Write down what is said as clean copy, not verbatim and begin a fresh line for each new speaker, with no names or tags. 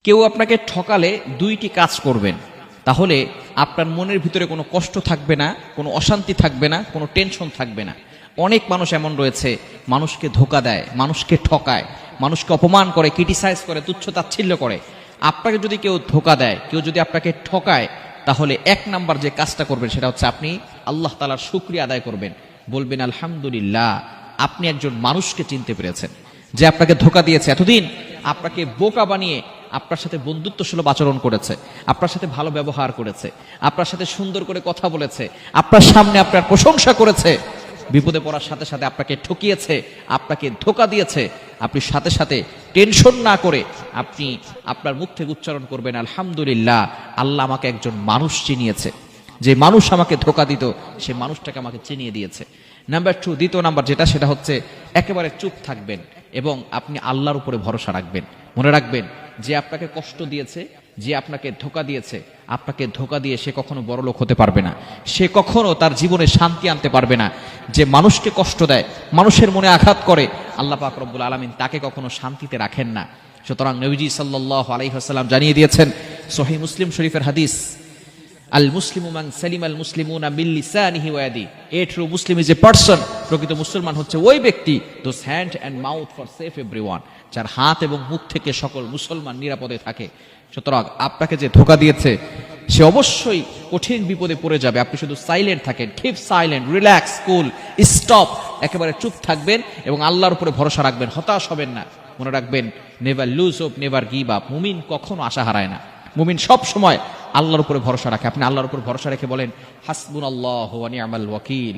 কেউ আপনাকে ঠকালে দুইটি কাজ করবেন, তাহলে আপনার মনের ভিতরে কোনো কষ্ট থাকবে না, কোনো অশান্তি থাকবে না, কোনো টেনশন থাকবে না। অনেক মানুষ এমন রয়েছে, মানুষকে ধোকা দেয়, মানুষকে ঠকায়, মানুষকে অপমান করে, ক্রিটিসাইজ করে, তুচ্ছ-তাচ্ছিল্য করে। আপনাকে যদি কেউ ধোকা দেয়, কেউ যদি আপনাকে ঠকায়, তাহলে এক নাম্বার যে কাজটা করবেন সেটা হচ্ছে আপনি আল্লাহ তাআলার শুকরিয়া আদায় করবেন, বলবেন আলহামদুলিল্লাহ, আপনি একজন মানুষকে চিনতে পেরেছেন যে আপনাকে ধোকা দিয়েছে, এতদিন আপনাকে বোকা বানিয়ে আপনার সাথে বন্ধুত্বসুলভ আচরণ করেছে, আপনার সাথে ভালো ব্যবহার করেছে, আপনার সাথে সুন্দর করে কথা বলেছে, আপনার সামনে আপনার প্রশংসা করেছে, বিপদে পড়ার সাথে সাথে আপনাকে ঠকিয়েছে, আপনাকে ধোকা দিয়েছে। আপনি সাথে সাথে টেনশন না করে আপনি আপনার মুখ থেকে উচ্চারণ করবেন আলহামদুলিল্লাহ, আল্লাহ আমাকে একজন মানুষ চিনিয়েছে, যে মানুষ আমাকে ধোকা দিত সে মানুষটাকে আমাকে চিনিয়ে দিয়েছে। নাম্বার 2, দ্বিতীয় নাম্বার যেটা, সেটা হচ্ছে একেবারে চুপ থাকবেন এবং আপনি আল্লাহর উপরে ভরসা রাখবেন। মনে রাখবেন, যে আপনাকে কষ্ট দিয়েছে, যে আপনাকে ধোকা দিয়েছে, আপনাকে ধোকা দিয়ে সে কখনো বড়লোক হতে পারবে না, সে কখনো তার জীবনে শান্তি আনতে পারবে না। যে মানুষকে কষ্ট দেয়, মানুষের মনে আঘাত করে, আল্লাহ পাক রব্বুল আলামিন তাকে কখনো শান্তিতে রাখেন না। সুতরাং নবীজি সাল্লাল্লাহু আলাইহি ওয়াসাল্লাম জানিয়ে দিয়েছেন, সহিহ মুসলিম শরীফের হাদিস, আল মুসলিমু মান সালিমাল মুসলিমুনা বিল লিসানিহি ওয়া ইয়াদি, a true Muslim is a person, প্রকৃত মুসলমান হচ্ছে ওই ব্যক্তি, those hand and mouth for safe everyone, যার হাত এবং মুখ থেকে সকল মুসলমান নিরাপদে থাকে। সুতরাং আপনাকে যে ধোকা দিয়েছে সে অবশ্যই কঠিন বিপদে পড়ে যাবে। আপনি শুধু সাইলেন্ট থাকেন, কিপ সাইলেন্ট, রিল্যাক্স, কুল, স্টপ, একেবারে চুপ থাকবেন এবং আল্লাহর উপরে ভরসা রাখবেন, হতাশ হবেন না। মনে রাখবেন, never lose hope, never give up. মুমিন কখনো আশা হারায় না, মুমিন সব সময় আল্লাহর উপরে ভরসা রাখে। আপনি আল্লাহর উপর ভরসা রেখে বলেন হাসবুনাল্লাহু ওয়া নি'মাল ওয়াকিল।